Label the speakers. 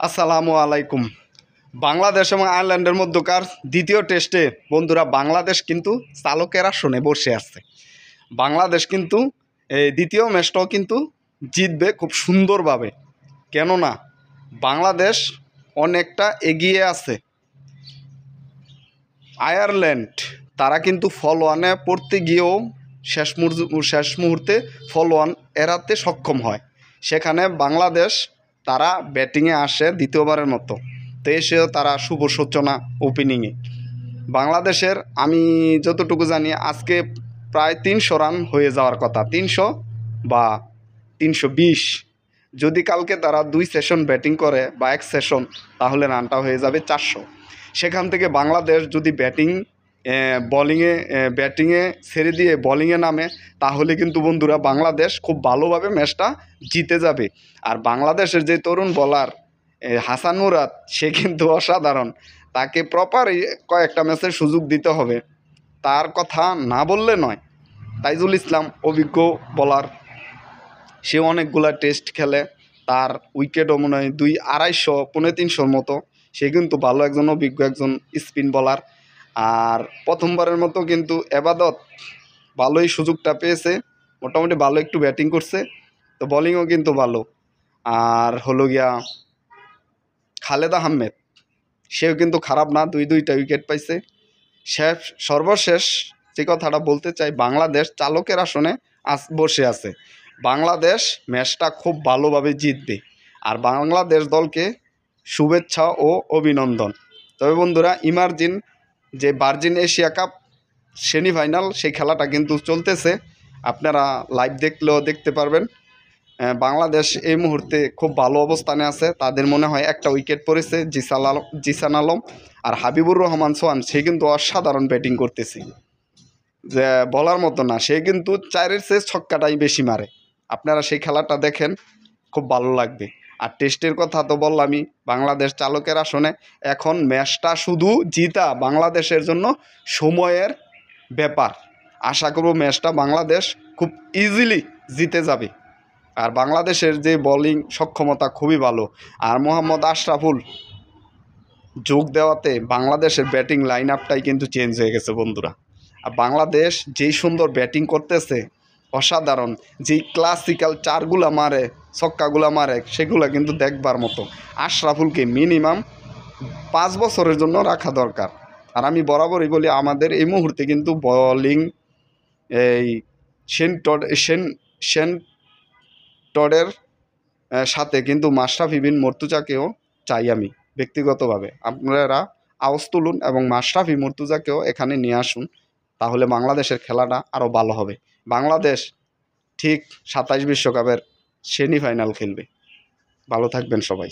Speaker 1: আসসালামু আলাইকুম। বাংলাদেশ এবং আয়ারল্যান্ডের মধ্যকার দ্বিতীয় টেস্টে বন্ধুরা বাংলাদেশ কিন্তু চালকের আসনে বসে আছে। বাংলাদেশ কিন্তু এই দ্বিতীয় ম্যাচটাও কিন্তু জিতবে খুব সুন্দরভাবে, কেননা বাংলাদেশ অনেকটা এগিয়ে আছে। আয়ারল্যান্ড তারা কিন্তু ফলোয়ানে পড়তে গিয়েও শেষ মুহূর্তে ফলোয়ান এড়াতে সক্ষম হয়। সেখানে বাংলাদেশ তারা ব্যাটিংয়ে আসে দ্বিতীয়বারের মতো, তো এসেও তারা শুভ সূচনা ওপেনিংয়ে। বাংলাদেশের আমি যতটুকু জানি আজকে প্রায় 300 রান হয়ে যাওয়ার কথা, 300 বা 320। যদি কালকে তারা 2 সেশন ব্যাটিং করে বা 1 সেশন, তাহলে রানটা হয়ে যাবে 400। সেখান থেকে বাংলাদেশ যদি ব্যাটিংয়ে ছেড়ে দিয়ে বোলিংয়ে নামে, তাহলে কিন্তু বন্ধুরা বাংলাদেশ খুব ভালোভাবে ম্যাচটা জিতে যাবে। আর বাংলাদেশের যে তরুণ বোলার হাসান মুরাদ, সে কিন্তু অসাধারণ। তাকে প্রপারই কয়েকটা ম্যাচের সুযোগ দিতে হবে, তার কথা না বললে নয়। তাইজুল ইসলাম অভিজ্ঞ বোলার, সে অনেকগুলা টেস্ট খেলে, তার উইকেটও মনে হয় 200-250-300 মতো। সে কিন্তু ভালো একজন অভিজ্ঞ একজন স্পিন বোলার। আর প্রথমবারের মতো কিন্তু এবাদত ভালোই সুযোগটা পেয়েছে, মোটামুটি ভালো একটু ব্যাটিং করছে, তো বোলিংও কিন্তু ভালো। আর হলো গিয়া খালেদ আহমেদ, সেও কিন্তু খারাপ না, দুইটা উইকেট পাইছে। সর্বশেষ যে কথাটা বলতে চাই, বাংলাদেশ চালকের আসনে বসে আছে। বাংলাদেশ ম্যাচটা খুব ভালোভাবে জিতবে, আর বাংলাদেশ দলকে শুভেচ্ছা ও অভিনন্দন। তবে বন্ধুরা, যে ভার্জিন এশিয়া কাপ সেমিফাইনাল, সেই খেলাটা কিন্তু চলতেছে, আপনারা লাইভ দেখলেও দেখতে পারবেন। বাংলাদেশ এই মুহূর্তে খুব ভালো অবস্থানে আছে। তাদের মনে হয় একটা উইকেট পড়েছে জিসান আলম, আর হাবিবুর রহমান সোহান, সে কিন্তু অসাধারণ ব্যাটিং করতেছে, যে বলার মতো না। সে কিন্তু 4-এর চেয়ে ছক্কাটাই বেশি মারে। আপনারা সেই খেলাটা দেখেন, খুব ভালো লাগবে। আর টেস্টের কথা তো বললামই, বাংলাদেশ চালকের আসনে। এখন ম্যাচটা শুধু জিতা বাংলাদেশের জন্য সময়ের ব্যাপার। আশা করব ম্যাচটা বাংলাদেশ খুব ইজিলি জিতে যাবে। আর বাংলাদেশের যে বোলিং সক্ষমতা খুবই ভালো, আর মোহাম্মদ আশরাফুল যোগ দেওয়াতে বাংলাদেশের ব্যাটিং লাইন আপটাই কিন্তু চেঞ্জ হয়ে গেছে বন্ধুরা। আর বাংলাদেশ যেই সুন্দর ব্যাটিং করতেছে, অসাধারণ। যেই ক্লাসিক্যাল চারগুলা মারে, ছক্কাগুলা মারে, সেগুলো কিন্তু দেখবার মতো। আশরাফুলকে মিনিমাম 5 বছরের জন্য রাখা দরকার। আর আমি বরাবরই বলি, আমাদের এই মুহূর্তে কিন্তু বোলিং এই শেন টডের সাথে কিন্তু মাশরাফি বিন মুর্তজাকেও চাই আমি ব্যক্তিগতভাবে। আপনারা আওয়াজ তুলুন এবং মাশরাফি মুর্তজাকেও এখানে নিয়ে আসুন, তাহলে বাংলাদেশের খেলাটা আরও ভালো হবে। বাংলাদেশ ঠিক 27 বিশ্বকাপের সেমিফাইনাল খেলবে। ভালো থাকবেন সবাই।